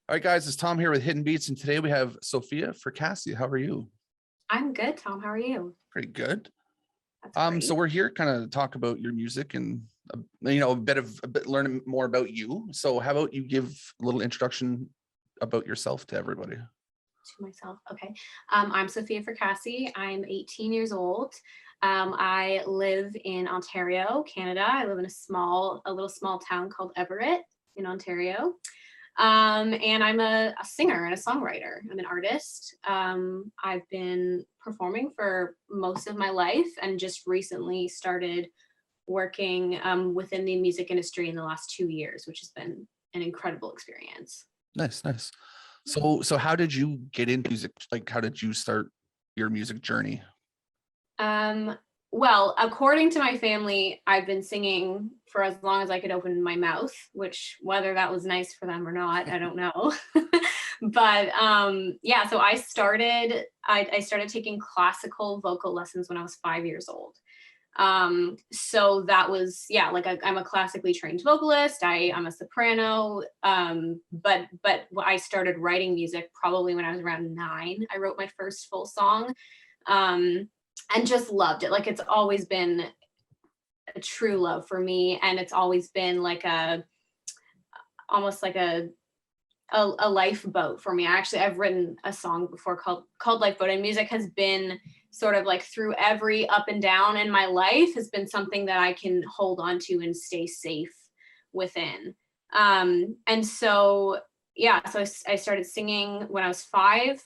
All right, guys, it's Tom here with Hidden Beats, and today we have Sophia Fracassi. How are you? I'm good, Tom. How are you? Pretty good. That's great. So we're here kind of talk about your music and a bit learning more about you. So how about you give a little introduction about yourself to everybody? To myself. Okay. I'm Sophia Fracassi. I'm 18 years old. I live in Ontario, Canada. I live in a little small town called Everett in Ontario. And I'm a singer and a songwriter. I'm an artist. I've been performing for most of my life and just recently started working within the music industry in the last 2 years, which has been an incredible experience. Nice, nice. So how did you get into music? Like, how did you start your music journey? Well, according to my family, I've been singing for as long as I could open my mouth, which whether that was nice for them or not, I don't know. But yeah, so I started taking classical vocal lessons when I was 5 years old. So that was, yeah, like I'm a classically trained vocalist. I'm a soprano. But I started writing music probably when I was around 9. I wrote my first full song. And just loved it. Like it's always been a true love for me, and it's always been like almost like a lifeboat for me. I've written a song before called Lifeboat, and music has been sort of like through every up and down in my life has been something that I can hold on to and stay safe within. And so yeah, so I started singing when I was 5,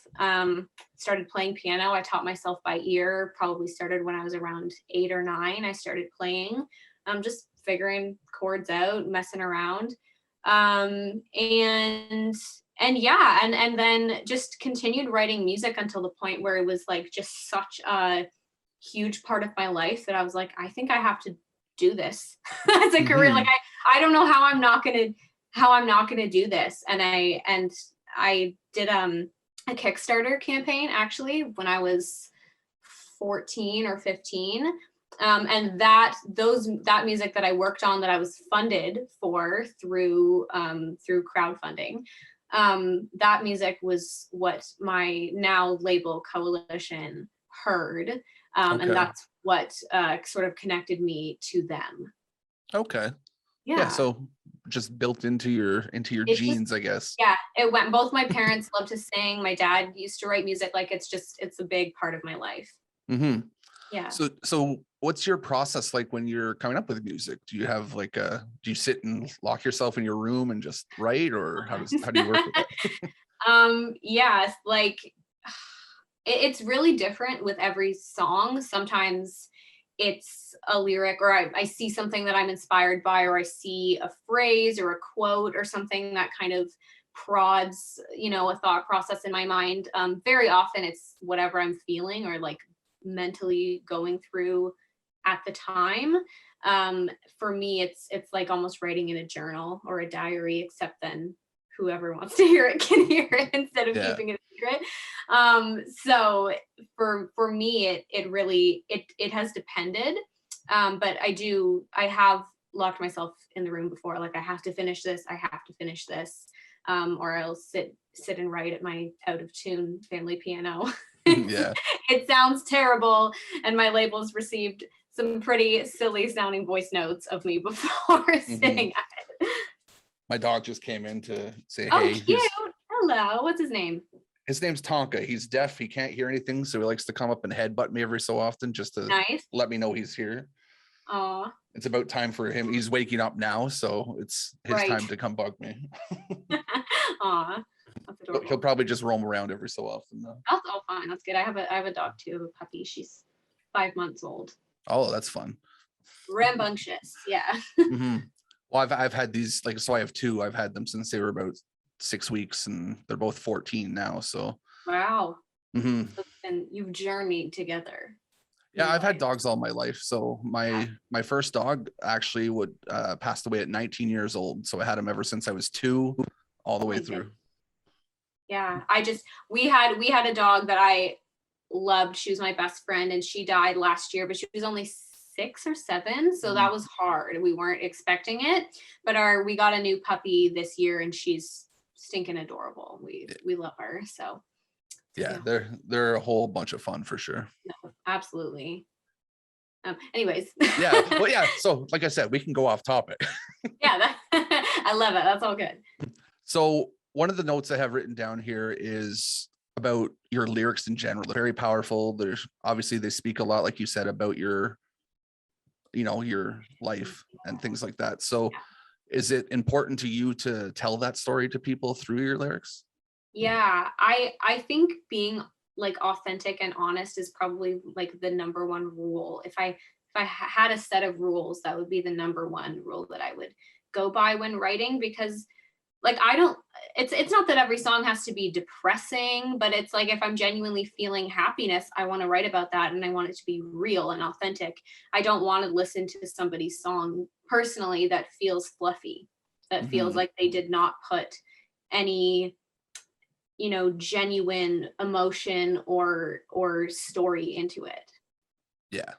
started playing piano. I taught myself by ear, probably started when I was around 8 or 9. I started playing, just figuring chords out, messing around. And yeah, and then just continued writing music until the point where it was like just such a huge part of my life that I was like, I think I have to do this as a career. Like I don't know how I'm not gonna do this. And I did a Kickstarter campaign actually when I was 14 or 15. And that music that I worked on that I was funded for through crowdfunding, that music was what my now label Coalition heard. Okay. And that's what sort of connected me to them. Okay. Yeah. So just built into your genes, I guess. Yeah, it went. Both my parents love to sing. My dad used to write music. Like it's a big part of my life. Mm-hmm. Yeah. So what's your process like when you're coming up with music? Do you have do you sit and lock yourself in your room and just write, or how do you work with that? Yeah, like it's really different with every song. Sometimes it's a lyric or I see something that I'm inspired by, or I see a phrase or a quote or something that kind of prods, a thought process in my mind. Very often it's whatever I'm feeling or like mentally going through at the time. For me, it's like almost writing in a journal or a diary, except then whoever wants to hear it can hear it instead of keeping it secret. So for me, it really has depended. But I have locked myself in the room before. Like I have to finish this. Or I'll sit and write at my out of tune family piano. Yeah. It sounds terrible. And my label's received some pretty silly sounding voice notes of me before sitting at it. My dog just came in to say, oh, hey. Cute. Hello. What's his name? His name's Tonka. He's deaf. He can't hear anything. So he likes to come up and headbutt me every so often just to let me know he's here. Aw. It's about time for him. He's waking up now. So it's his time to come bug me. Aw. He'll probably just roam around every so often though. That's all fine. That's good. I have a dog too, a puppy. She's 5 months old. Oh, that's fun. Rambunctious. Yeah. Well, I've had these, so I have 2. I've had them since they were about 6 weeks, and they're both 14 now. So wow. And you've journeyed together. Yeah, I've had dogs all my life. So my first dog actually passed away at 19 years old. So I had him ever since I was 2, all the way through. Yeah, we had a dog that I loved. She was my best friend, and she died last year, but she was only 6 or 7, so that was hard. We weren't expecting it, but we got a new puppy this year, and she's stinking adorable. We love her. So yeah, they're a whole bunch of fun for sure. no, absolutely. Anyways. Yeah. Well, yeah. So like I said, we can go off topic. Yeah, I love it. That's all good. So one of the notes I have written down here is about your lyrics in general. They're very powerful. There's obviously they speak a lot, like you said, about your life and things like that. So is it important to you to tell that story to people through your lyrics? Yeah, I think being like authentic and honest is probably like the number one rule. If I had a set of rules, that would be the number one rule that I would go by when writing, because like I don't, it's not that every song has to be depressing, but it's like if I'm genuinely feeling happiness, I want to write about that, and I want it to be real and authentic. I don't want to listen to somebody's song personally that feels fluffy, that feels like they did not put any, genuine emotion or story into it. Yeah.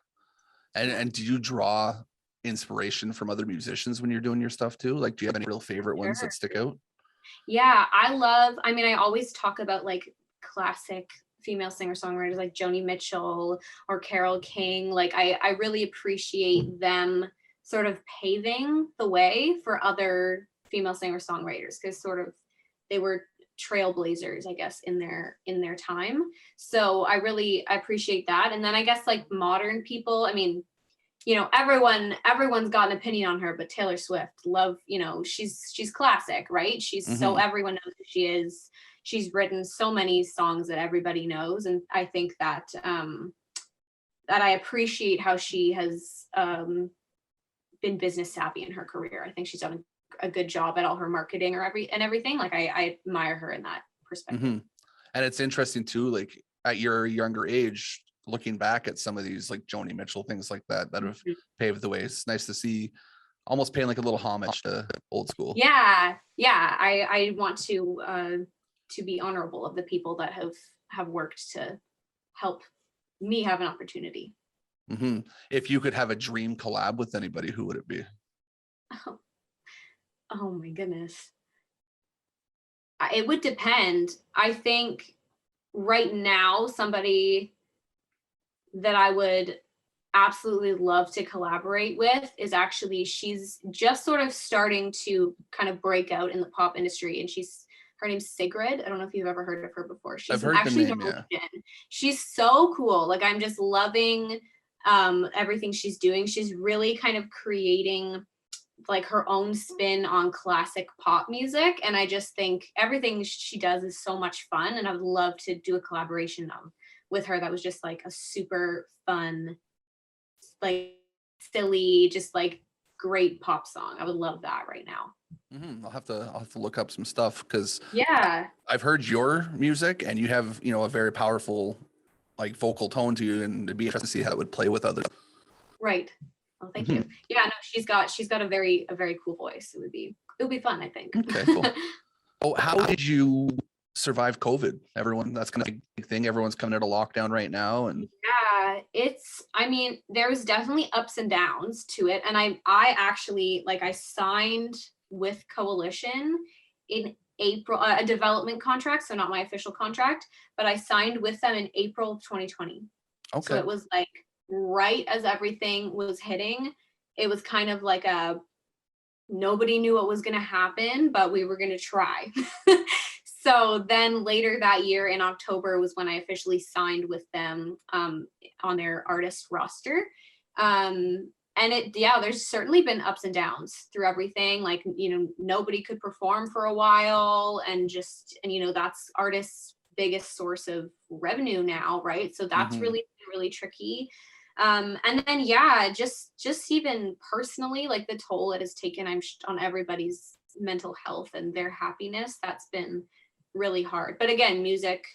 And do you draw inspiration from other musicians when you're doing your stuff too? Like, do you have any real favorite ones that stick out? Yeah, I always talk about like classic female singer-songwriters like Joni Mitchell or Carole King. Like I really appreciate them sort of paving the way for other female singer-songwriters, because sort of they were trailblazers, I guess, in their time. So I appreciate that. And then I guess like modern people, I mean, everyone's got an opinion on her, but Taylor Swift, love, she's classic, right? She's so everyone knows who she is. She's written so many songs that everybody knows. And I think that that I appreciate how she has been business savvy in her career. I think she's done a good job at all her marketing and everything. Like I admire her in that perspective. And it's interesting too, like at your younger age, looking back at some of these like Joni Mitchell, things like that have paved the way. It's nice to see, almost paying like a little homage to old school. Yeah. I want to be honorable of the people that have worked to help me have an opportunity. If you could have a dream collab with anybody, who would it be? Oh my goodness. It would depend. I think right now, somebody that I would absolutely love to collaborate with is actually, she's just sort of starting to kind of break out in the pop industry, and her name's Sigrid. I don't know if you've ever heard of her before. She's actually Norwegian. Yeah. She's so cool. Like I'm just loving everything she's doing. She's really kind of creating like her own spin on classic pop music, and I just think everything she does is so much fun, and I would love to do a collaboration with her that was just like a super fun, like silly, just like great pop song. I would love that right now. I'll have to look up some stuff, because I've heard your music and you have a very powerful like vocal tone to you, and it'd be interesting to see how it would play with others. Right. Oh, thank you. Yeah, no, she's got a very cool voice. It would be fun, I think. Okay, cool. Oh, how did you survive COVID? That's kind of a big thing. Everyone's coming out of lockdown right now, and there was definitely ups and downs to it. And I actually I signed with Coalition in April, a development contract, so not my official contract, but I signed with them in April of 2020. Okay. So it was like right as everything was hitting. It was kind of like nobody knew what was going to happen, but we were going to try. So then later that year in October was when I officially signed with them on their artist roster. And there's certainly been ups and downs through everything. Like, nobody could perform for a while, and that's artists' biggest source of revenue now, right? So that's really tricky. And then just even personally, like the toll it has taken on everybody's mental health and their happiness, that's been really hard. But again, music,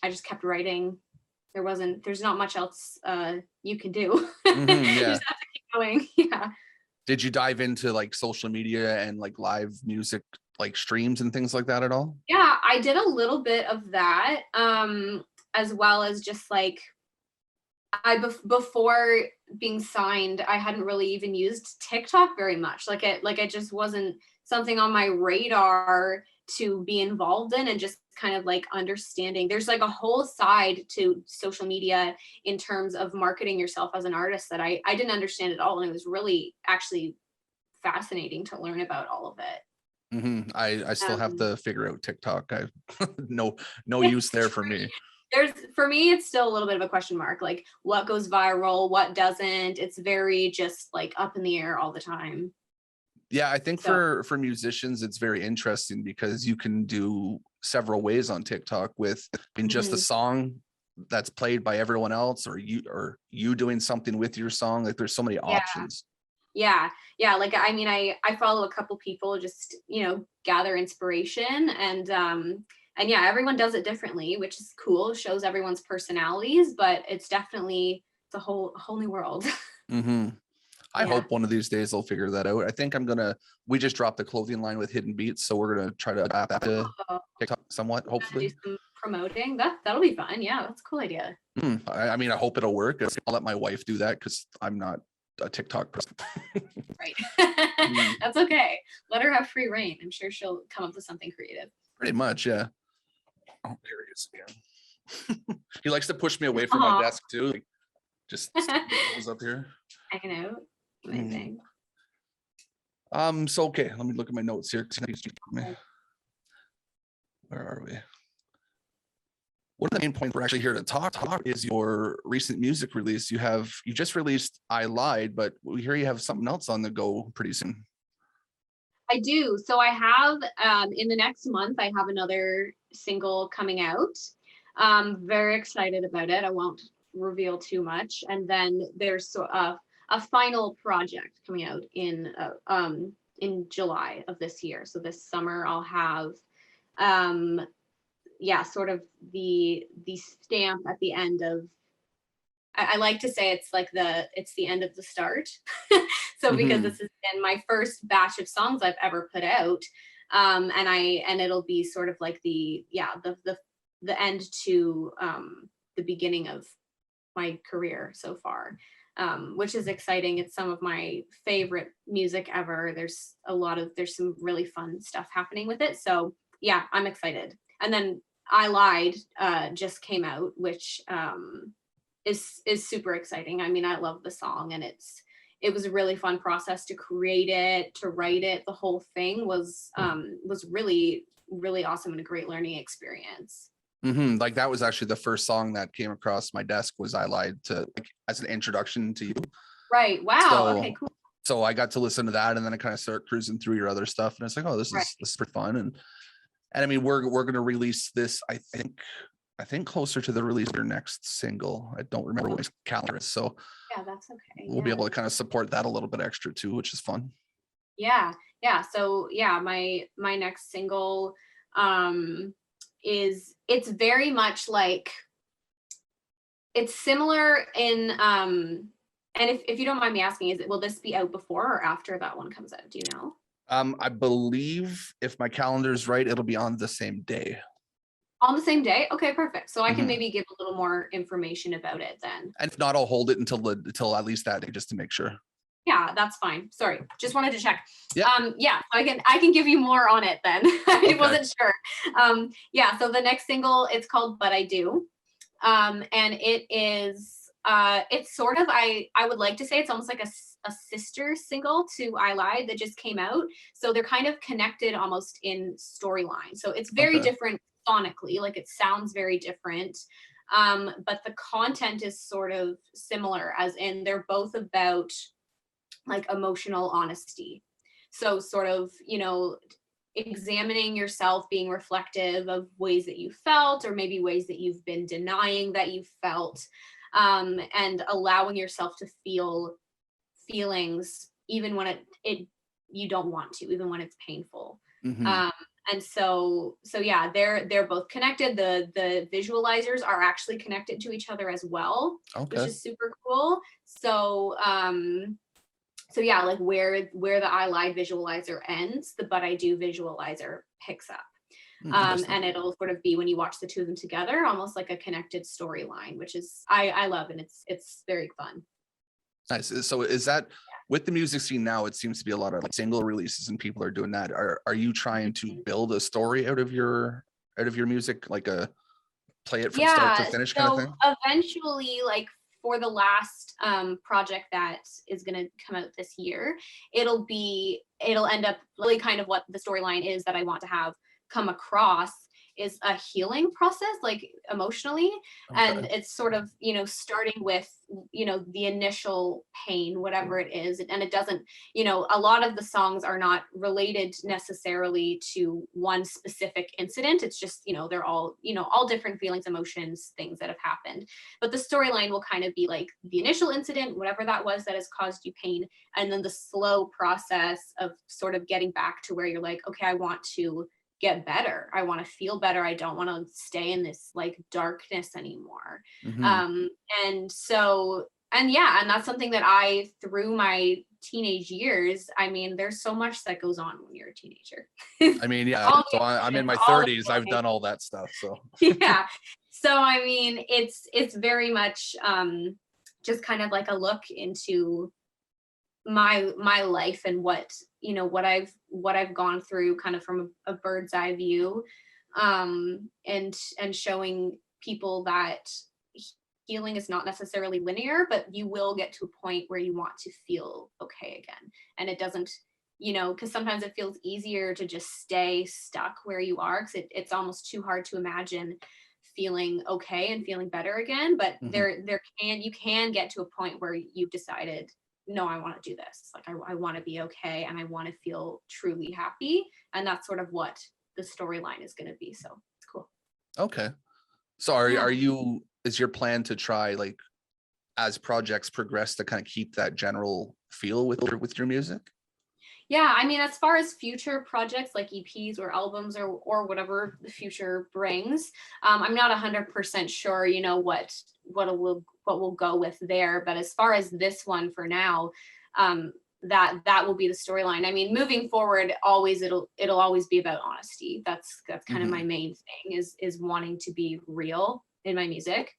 I just kept writing. There's not much else you can do. You just have to keep going. Yeah. Did you dive into like social media and like live music, like streams and things like that at all? Yeah, I did a little bit of that, as well as just like before being signed, I hadn't really even used TikTok very much. Like it just wasn't something on my radar. to be involved in, and just kind of like understanding there's like a whole side to social media in terms of marketing yourself as an artist that I didn't understand at all, and it was really actually fascinating to learn about all of it. I still have to figure out TikTok. I no Yeah, use there for me. for me it's still a little bit of a question mark, like what goes viral, what doesn't. It's very just like up in the air all the time. Yeah, I think for musicians, it's very interesting because you can do several ways on TikTok with just a song that's played by everyone else, or you doing something with your song. Like there's so many options. Yeah. Like, I mean, I follow a couple people just, gather inspiration, and yeah, everyone does it differently, which is cool. It shows everyone's personalities, but it's definitely, it's a whole new world. I hope one of these days they'll figure that out. I think we just dropped the clothing line with Hidden Beats, so we're going to try to adapt that to TikTok somewhat, hopefully. Do some promoting. That'll be fun. Yeah, that's a cool idea. I mean, I hope it'll work. I'll let my wife do that because I'm not a TikTok person. Right. That's okay. Let her have free reign. I'm sure she'll come up with something creative. Pretty much, yeah. Oh, there he is again. He likes to push me away from my desk too. Like, just goes up here. Hanging out. Amazing. So okay, let me look at my notes here. Where are we? One of the main points we're actually here to talk is your recent music release. You just released I Lied, but we hear you have something else on the go pretty soon. I do. So I have in the next month, I have another single coming out. Very excited about it. I won't reveal too much. And then there's a final project coming out in July of this year. So this summer I'll have sort of the stamp at the end of, I like to say it's the end of the start. So because this has been my first batch of songs I've ever put out, and it'll be sort of like the end to the beginning of my career so far, which is exciting. It's some of my favorite music ever. There's some really fun stuff happening with it. So yeah, I'm excited. And then I Lied just came out, which is super exciting. I mean, I love the song, and it was a really fun process to create it, to write it. The whole thing was really, really awesome and a great learning experience. Like that was actually the first song that came across my desk was I Lied as an introduction to you. Right. Wow. Okay, cool. So I got to listen to that, and then I kind of start cruising through your other stuff, and it's like, oh, this is pretty fun. And I mean, we're going to release this, I think closer to the release of your next single. I don't remember what calendar is. So yeah, that's okay. We'll be able to kind of support that a little bit extra too, which is fun. Yeah. So yeah, my next single it's very much like, it's similar in and if you don't mind me asking, will this be out before or after that one comes out? Do you know? I believe if my calendar's right, it'll be on the same day. On the same day? Okay, perfect. So I can maybe give a little more information about it then. And if not, I'll hold it until at least that day, just to make sure. Yeah, that's fine. Sorry, just wanted to check. Yeah. So I can give you more on it then. I wasn't sure. So the next single, it's called But I Do. And it is it's sort of, I would like to say it's almost like a sister single to I Lied that just came out. So they're kind of connected almost in storyline. So it's very different sonically, like it sounds very different. But the content is sort of similar, as in they're both about like emotional honesty. So sort of, examining yourself, being reflective of ways that you felt, or maybe ways that you've been denying that you felt, and allowing yourself to feel feelings even when it you don't want to, even when it's painful. And so yeah, they're both connected. The visualizers are actually connected to each other as well, which is super cool. So yeah, like where the I Lied visualizer ends, the But I Do visualizer picks up. And it'll sort of be, when you watch the two of them together, almost like a connected storyline, which is I love, and it's very fun. Nice. So is that with the music scene now, it seems to be a lot of like single releases and people are doing that. Are you trying to build a story out of your music, like a play it from start to finish kind of thing? Eventually, like for the last project that is going to come out this year, it'll end up really kind of what the storyline is that I want to have come across is a healing process, like emotionally. Okay. And it's sort of, starting with, the initial pain, whatever it is. And it doesn't, a lot of the songs are not related necessarily to one specific incident. It's just, they're all, all different feelings, emotions, things that have happened. But the storyline will kind of be like the initial incident, whatever that was that has caused you pain. And then the slow process of sort of getting back to where you're like, okay, I want to get better. I want to feel better. I don't want to stay in this like darkness anymore. Mm-hmm. And that's something that I, through my teenage years, I mean, there's so much that goes on when you're a teenager. I mean, yeah. So I'm in my 30s. I've done all that stuff. So yeah. So I mean, it's very much just kind of like a look into my life and what I've gone through kind of from a bird's eye view, and showing people that healing is not necessarily linear, but you will get to a point where you want to feel okay again. And it doesn't, because sometimes it feels easier to just stay stuck where you are, because it's almost too hard to imagine feeling okay and feeling better again. But mm-hmm. you can get to a point where you've decided, no, I want to do this. Like, I want to be okay and I want to feel truly happy. And that's sort of what the storyline is going to be. So it's cool. Okay. So is your plan to try, like, as projects progress, to kind of keep that general feel with your music? Yeah. I mean, as far as future projects like EPs or albums or whatever the future brings, I'm not 100% sure, what we'll go with there. But as far as this one for now, that will be the storyline. I mean, moving forward, it'll always be about honesty. That's kind mm-hmm. of my main thing is wanting to be real in my music.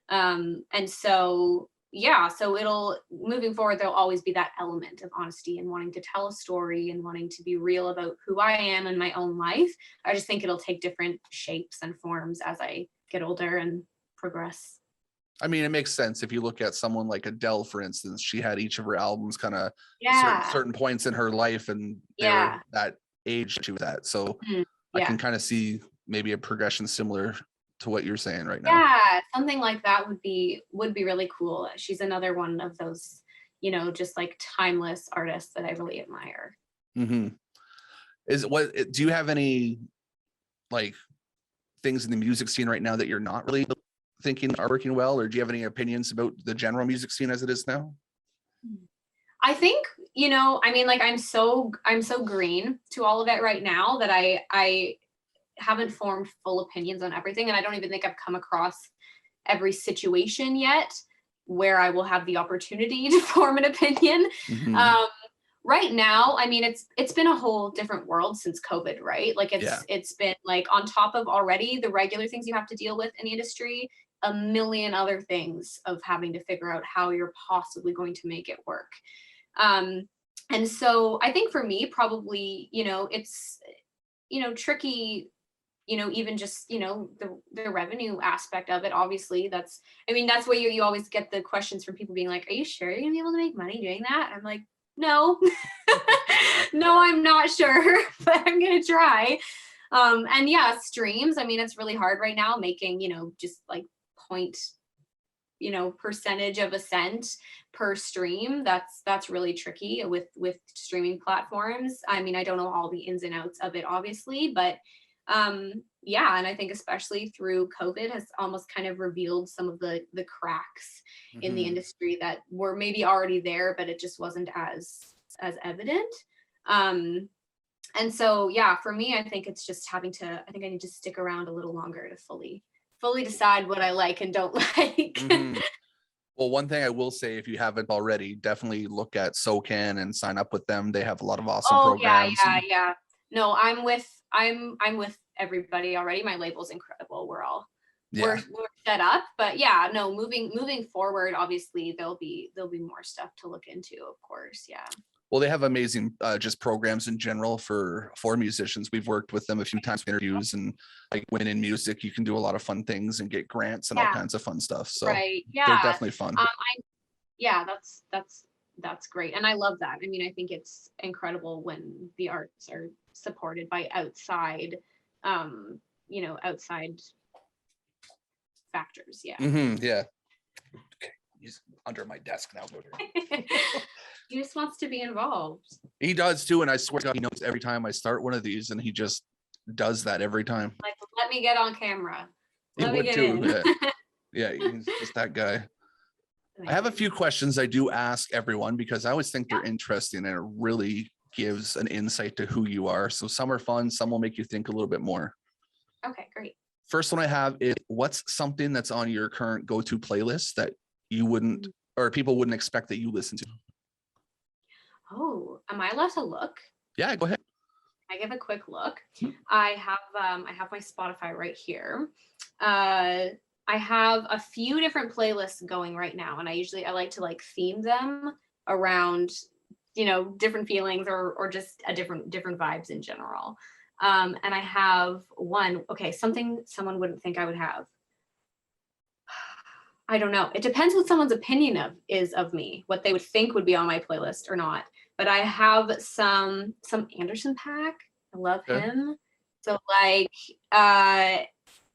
And so, yeah, so moving forward, there'll always be that element of honesty and wanting to tell a story and wanting to be real about who I am in my own life. I just think it'll take different shapes and forms as I get older and progress. I mean, it makes sense. If you look at someone like Adele, for instance, she had each of her albums kind of certain points in her life, and they're that age she was at. So I can kind of see maybe a progression similar to what you're saying right now. Yeah, something like that would be really cool. She's another one of those, just like timeless artists that I really admire. Mm-hmm. Do you have any like things in the music scene right now that you're not really thinking are working well, or do you have any opinions about the general music scene as it is now? I think, I mean, like, I'm so green to all of it right now that I haven't formed full opinions on everything. And I don't even think I've come across every situation yet where I will have the opportunity to form an opinion. Mm-hmm. Right now, I mean, it's been a whole different world since COVID, right? Like it's been like, on top of already the regular things you have to deal with in the industry, a million other things of having to figure out how you're possibly going to make it work. And so I think for me, probably, it's, tricky, even just, the revenue aspect of it. Obviously that's where you always get the questions from people being like, are you sure you're gonna be able to make money doing that? I'm like, no, no, I'm not sure, but I'm going to try. And yeah, streams. I mean, it's really hard right now making, just like point, percentage of a cent per stream. That's really tricky with streaming platforms. I mean, I don't know all the ins and outs of it, obviously, but yeah. And I think especially through COVID has almost kind of revealed some of the cracks mm-hmm. in the industry that were maybe already there, but it just wasn't as evident. And so, yeah, for me, I think it's just I think I need to stick around a little longer to fully decide what I like and don't like. Mm-hmm. Well, one thing I will say, if you haven't already, definitely look at SoCan and sign up with them. They have a lot of awesome programs. Yeah. No, I'm with everybody already. My label's incredible. We're all we're set up. But yeah, no, moving forward, obviously there'll be more stuff to look into, of course. Yeah. Well, they have amazing just programs in general for musicians. We've worked with them a few times for interviews, and like when in music, you can do a lot of fun things and get grants and all kinds of fun stuff. So yeah, they're definitely fun. That's great. And I love that. I mean, I think it's incredible when the arts are supported by outside, outside factors. Yeah. Yeah. Okay. He's under my desk now. He just wants to be involved. He does too. And I swear to God, he knows every time I start one of these, and he just does that every time. Like, let me get on camera. He would too. Yeah, he's just that guy. I have a few questions I do ask everyone because I always think they're interesting, and it really gives an insight to who you are. So some are fun, some will make you think a little bit more. Okay, great. First one I have is, what's something that's on your current go-to playlist that you wouldn't, or people wouldn't expect that you listen to? Oh, am I allowed to look? Yeah, go ahead. I give a quick look. I have my Spotify right here. I have a few different playlists going right now, and I like to theme them around, different feelings or just a different vibes in general. And I have one, something someone wouldn't think I would have. I don't know. It depends what someone's opinion is of me, what they would think would be on my playlist or not. But I have some Anderson .Paak. I love him. So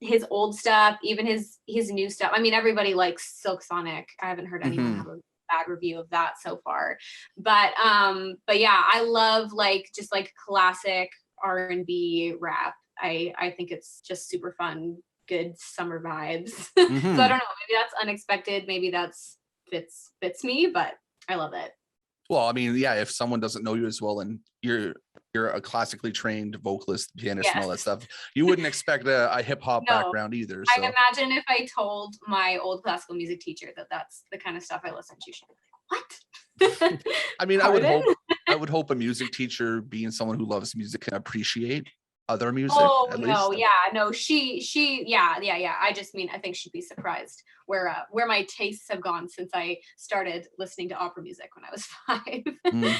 his old stuff, even his new stuff. I mean, everybody likes Silk Sonic. I haven't heard anyone have a bad review of that so far. But yeah, I love just classic R&B rap. I think it's just super fun, good summer vibes. So I don't know, maybe that's unexpected, maybe that's fits me, but I love it. Well, I mean, yeah, if someone doesn't know you as well and you're a classically trained vocalist, pianist, and all that stuff, you wouldn't expect a hip hop background either. So. I imagine if I told my old classical music teacher that that's the kind of stuff I listen to, she'd be like, "What?" I mean, I would hope a music teacher, being someone who loves music, can appreciate other music. Oh no, she I just mean, I think she'd be surprised where my tastes have gone since I started listening to opera music when I was 5.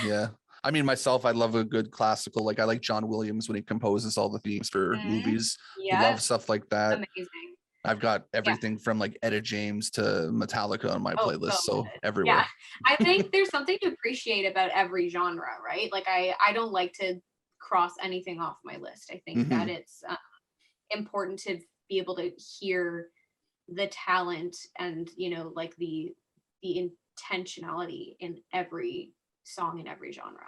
Yeah, I mean, myself, I love a good classical. Like, I like John Williams when he composes all the themes for movies. Yeah, love stuff like that. Amazing. I've got everything from Etta James to Metallica on my playlist, so everywhere. Yeah, I think there's something to appreciate about every genre, right? Like, I don't like to cross anything off my list. I think that it's important to be able to hear the talent and the intentionality in every song in every genre.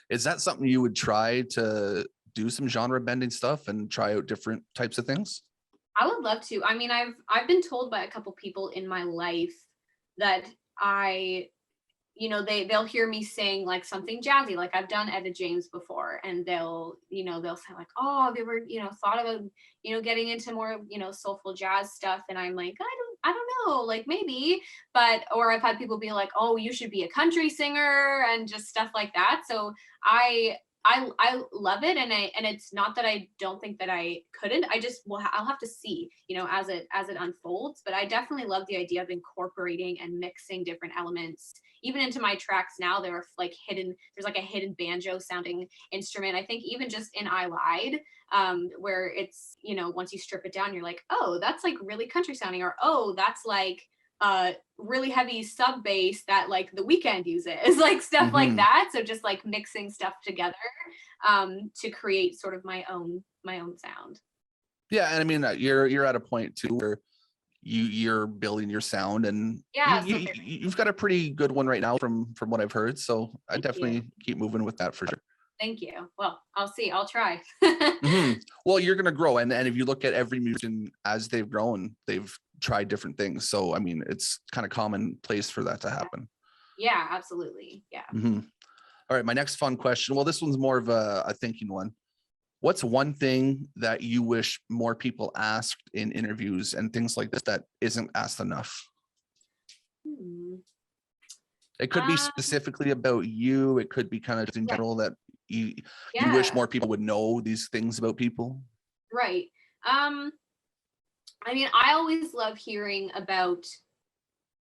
Is that something you would try to do, some genre bending stuff and try out different types of things? I would love to. I mean, I've been told by a couple people in my life that they'll hear me sing something jazzy, like I've done Etta James before, and they'll say oh, have you ever thought about getting into more soulful jazz stuff? And I'm like, I don't know, maybe. But or I've had people be like, oh, you should be a country singer and just stuff like that. So I love it, and it's not that I don't think that I couldn't. I'll have to see, as it unfolds. But I definitely love the idea of incorporating and mixing different elements, even into my tracks now. There are there's a hidden banjo sounding instrument. I think even just in I Lied, where it's once you strip it down, you're like, oh, that's really country sounding, or oh, that's really heavy sub bass that The Weeknd uses, stuff like that. So just mixing stuff together to create sort of my own sound. Yeah, and I mean, you're at a point too where you're building your sound, and you've got a pretty good one right now from what I've heard. So I definitely keep moving with that for sure. Thank you. Well, I'll try. Well, you're gonna grow, and if you look at every musician as they've grown, they've tried different things. So I mean, it's kind of commonplace for that to happen. Yeah, absolutely. Yeah. All right, my next fun question. Well, this one's more of a thinking one. What's one thing that you wish more people asked in interviews and things like this that isn't asked enough? It could be specifically about you. It could be kind of just in general that you wish more people would know these things about people. Right. I mean, I always love hearing about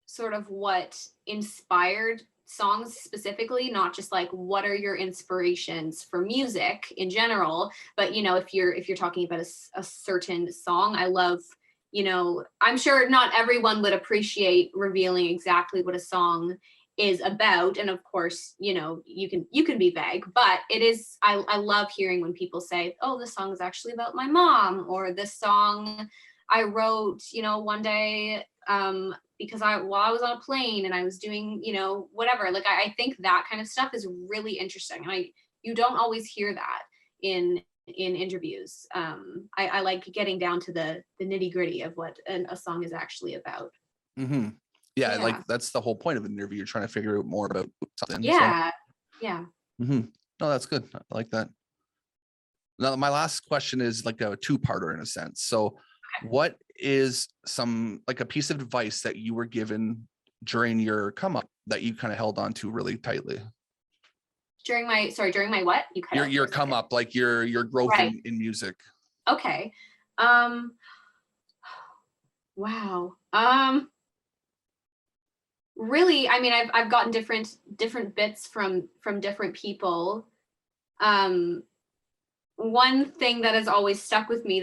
sort of what inspired songs specifically, not just like what are your inspirations for music in general, but you know, if you're talking about a certain song, I love, you know, I'm sure not everyone would appreciate revealing exactly what a song is about, and of course, you know, you can be vague, but it is, I love hearing when people say, oh, this song is actually about my mom, or this song I wrote, you know, one day because while I was on a plane and I was doing, you know, whatever. Like I think that kind of stuff is really interesting. And you don't always hear that in interviews. I like getting down to the nitty gritty of what a song is actually about. Mm-hmm. Yeah, like Yeah. that's the whole point of an interview. You're trying to figure out more about something. Yeah. Yeah. Mm-hmm. No, that's good. I like that. Now, my last question is like a two-parter in a sense. So, what is some like a piece of advice that you were given during your come up that you kind of held on to really tightly? During my what? You cut out Your for a come second. up, like your growth Right. in music. Okay. Wow. Really, I mean, I've gotten different bits from different people. One thing that has always stuck with me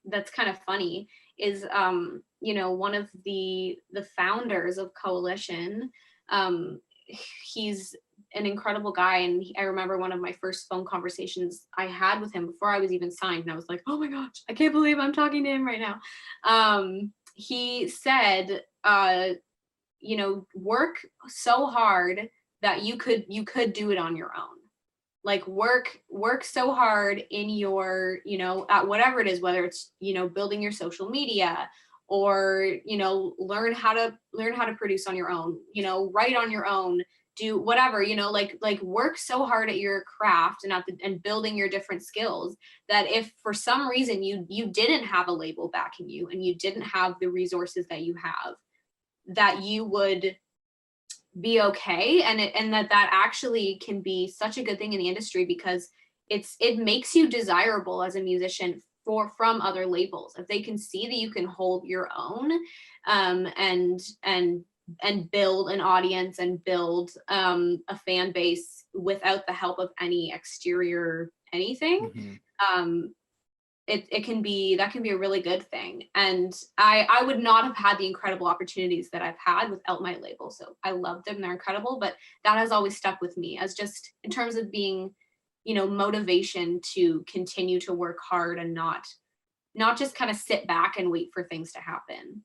that's kind of funny is you know, one of the founders of Coalition, um he's an incredible guy, and I remember one of my first phone conversations I had with him before I was even signed, and I was like, oh my gosh, I can't believe I'm talking to him right now. He said, you know, work so hard that you could do it on your own. Like work so hard in your, you know, at whatever it is, whether it's, you know, building your social media, or, you know, learn how to produce on your own, you know, write on your own, do whatever, you know, like work so hard at your craft and and building your different skills, that if for some reason you didn't have a label backing you and you didn't have the resources that you have, that you would be okay, and that actually can be such a good thing in the industry, because it makes you desirable as a musician from other labels if they can see that you can hold your own, and build an audience and build a fan base without the help of any exterior anything. Mm-hmm. It can be, that can be a really good thing, and I would not have had the incredible opportunities that I've had without my label. So I love them, they're incredible, but that has always stuck with me as just in terms of being, you know, motivation to continue to work hard and not just kind of sit back and wait for things to happen.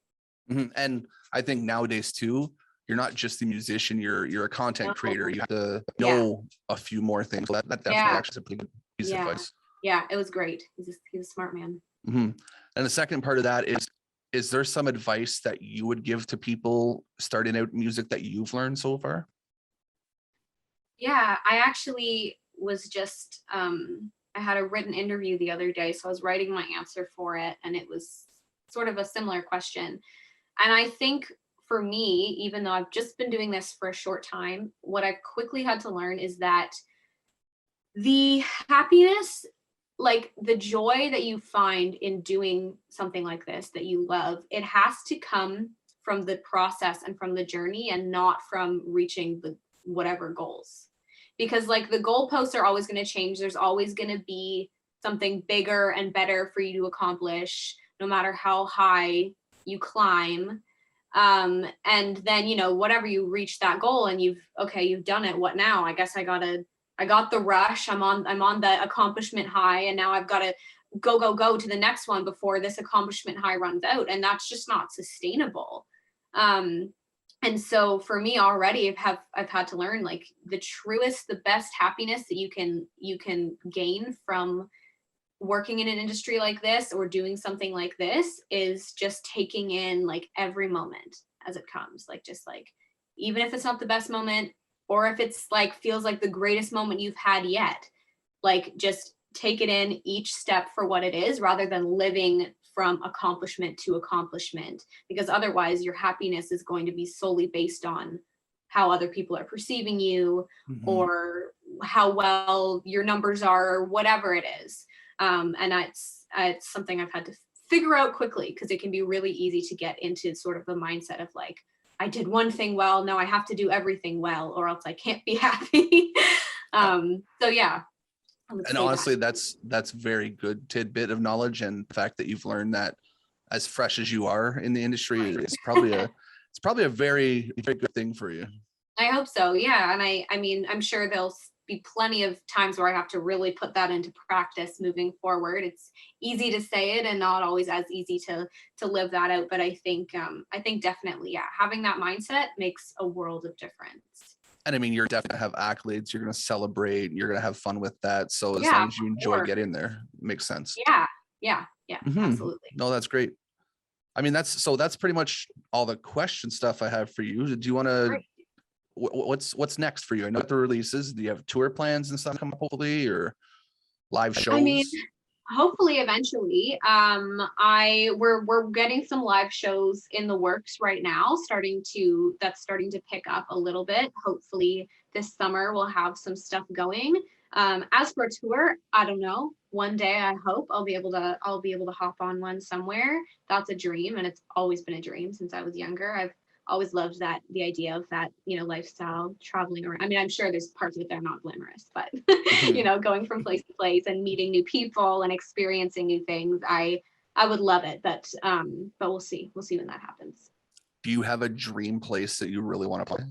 Mm-hmm. And I think nowadays too, you're not just a musician, you're a content creator. You have to know a few more things. So that definitely actually is a pretty good piece of advice. Yeah, it was great. He's a smart man. Mm-hmm. And the second part of that is there some advice that you would give to people starting out music that you've learned so far? Yeah, I actually was just I had a written interview the other day, so I was writing my answer for it, and it was sort of a similar question. And I think for me, even though I've just been doing this for a short time, what I've quickly had to learn is that the happiness, like the joy that you find in doing something like this that you love, it has to come from the process and from the journey, and not from reaching the whatever goals. Because like the goalposts are always going to change. There's always going to be something bigger and better for you to accomplish, no matter how high you climb. And then, you know, whatever you reach that goal and you've done it, what now? I guess I got the rush. I'm on the accomplishment high, and now I've got to go to the next one before this accomplishment high runs out, and that's just not sustainable. And so for me already, I've had to learn, like, the best happiness that you can gain from working in an industry like this or doing something like this is just taking in like every moment as it comes. Like, just like, even if it's not the best moment, or if it's like feels like the greatest moment you've had yet, like just take it in each step for what it is, rather than living from accomplishment to accomplishment, because otherwise your happiness is going to be solely based on how other people are perceiving you, or how well your numbers are, or whatever it is. And it's something I've had to figure out quickly, because it can be really easy to get into sort of the mindset of like, I did one thing well, now I have to do everything well, or else I can't be happy. So yeah. And honestly, that's very good tidbit of knowledge, and the fact that you've learned that as fresh as you are in the industry is probably a very, very good thing for you. I hope so. Yeah. And I mean, I'm sure there'll be plenty of times where I have to really put that into practice moving forward. It's easy to say it and not always as easy to live that out. But I think definitely, yeah, having that mindset makes a world of difference. And I mean, you're definitely gonna have accolades, you're gonna celebrate, you're gonna have fun with that. So as Yeah, long as you enjoy getting there, it makes sense. Yeah, absolutely. No, that's great. I mean, that's pretty much all the question stuff I have for you. Do you want to, what's next for you? I know the releases. Do you have tour plans and stuff come up hopefully, or live shows? I mean, hopefully eventually. We're getting some live shows in the works right now, starting to pick up a little bit. Hopefully this summer we'll have some stuff going. As for a tour, I don't know. One day I hope I'll be able to hop on one somewhere. That's a dream, and it's always been a dream since I was younger. I've always loved the idea of that, lifestyle, traveling around. I mean, I'm sure there's parts of it that are not glamorous, but going from place to place and meeting new people and experiencing new things. I would love it, but we'll see when that happens. Do you have a dream place that you really want to play?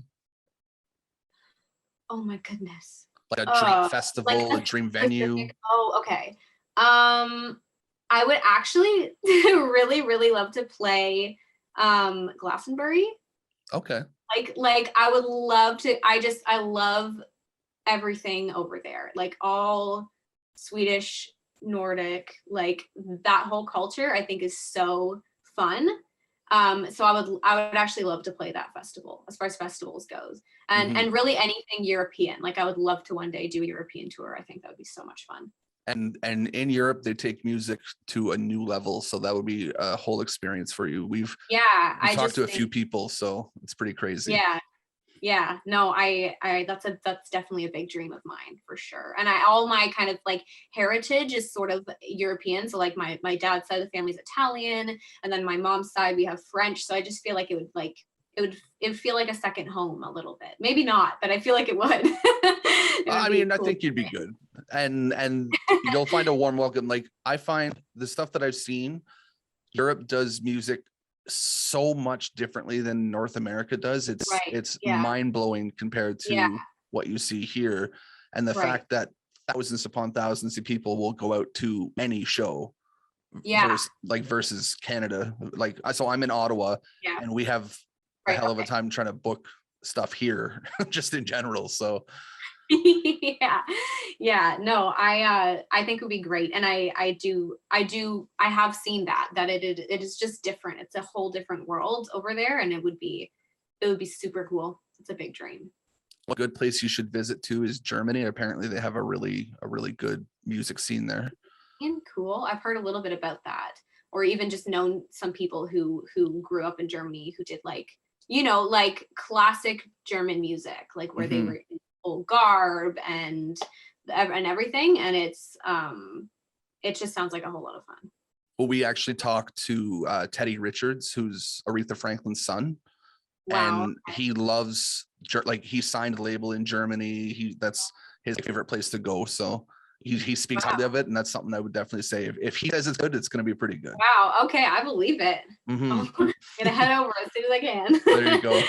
Oh my goodness. Like a dream festival, a dream venue? Oh, okay. I would actually really, really love to play Glastonbury. Okay. Like I would love to. I love everything over there. Like all Swedish, Nordic, like that whole culture I think is so fun. So I would actually love to play that festival as far as festivals goes. And really anything European. Like I would love to one day do a European tour. I think that would be so much fun. And in Europe, they take music to a new level. So that would be a whole experience for you. We've talked to a few people, so it's pretty crazy. Yeah. No, that's definitely a big dream of mine for sure. And all my kind of like heritage is sort of European. So like my dad's side of the family is Italian, and then my mom's side we have French. So I just feel like it would feel like a second home a little bit. Maybe not, but I feel like it would. I mean, cool. I think you'd be good. And you'll find a warm welcome. Like I find the stuff that I've seen, Europe does music so much differently than North America does. It's mind-blowing compared to what you see here. And the fact that thousands upon thousands of people will go out to any show versus Canada. Like, so I'm in Ottawa and we have a hell of a time trying to book stuff here just in general. So no, I think it would be great. And I have seen that it is just different. It's a whole different world over there, and it would be super cool. It's a big dream. A good place you should visit too is Germany. Apparently they have a really good music scene there. And cool. I've heard a little bit about that, or even just known some people who grew up in Germany who did like classic German music, like where they were in full garb and everything, and it just sounds like a whole lot of fun. Well, we actually talked to Teddy Richards, who's Aretha Franklin's son. Wow. And he loves, like, he signed a label in Germany. That's his favorite place to go. So he speaks highly of it, and that's something I would definitely say. If he says it's good, it's going to be pretty good. Wow. Okay, I believe it. I'm gonna head over as soon as I can. There you go.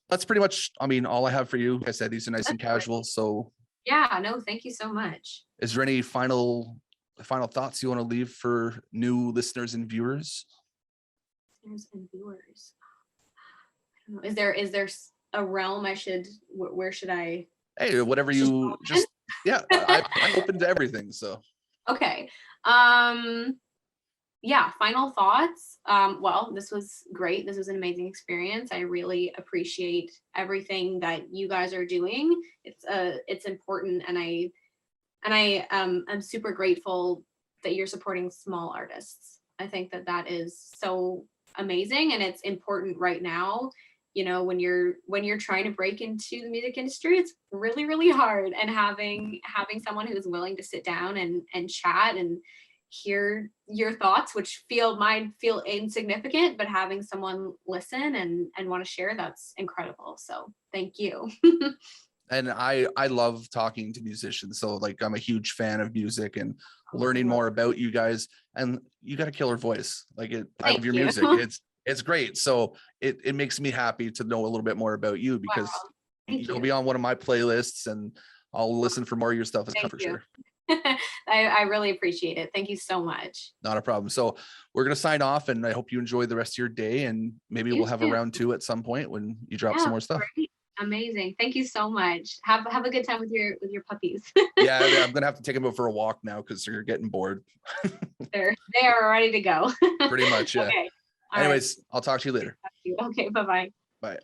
That's pretty much, I mean, all I have for you. Like I said, these are nice and casual. So no, thank you so much. Is there any final thoughts you want to leave for new listeners and viewers? Listeners and viewers. I don't know. Is there a realm where should I? Hey, whatever you just. Yeah, I'm open to everything. So. Okay. Final thoughts. Well, this was great. This was an amazing experience. I really appreciate everything that you guys are doing. It's important, and I'm super grateful that you're supporting small artists. I think that is so amazing, and it's important right now. When you're trying to break into the music industry, it's really, really hard. And having someone who's willing to sit down and chat and hear your thoughts, which might feel insignificant, but having someone listen and want to share, that's incredible. So thank you. And I love talking to musicians. So like, I'm a huge fan of music and learning more about you guys, and you got a killer voice. Like I love your music. It's great. So it makes me happy to know a little bit more about you, because you'll be on one of my playlists, and I'll listen for more of your stuff for sure. I really appreciate it. Thank you so much. Not a problem. So we're going to sign off, and I hope you enjoy the rest of your day, and maybe we'll have a round 2 at some point when you drop some more stuff. Great. Amazing. Thank you so much. Have a good time with your puppies. Yeah, I'm going to have to take them out for a walk now because they're getting bored. They are ready to go. Pretty much. Yeah. Okay. Anyways, I'll talk to you later. Okay. Bye-bye. Bye.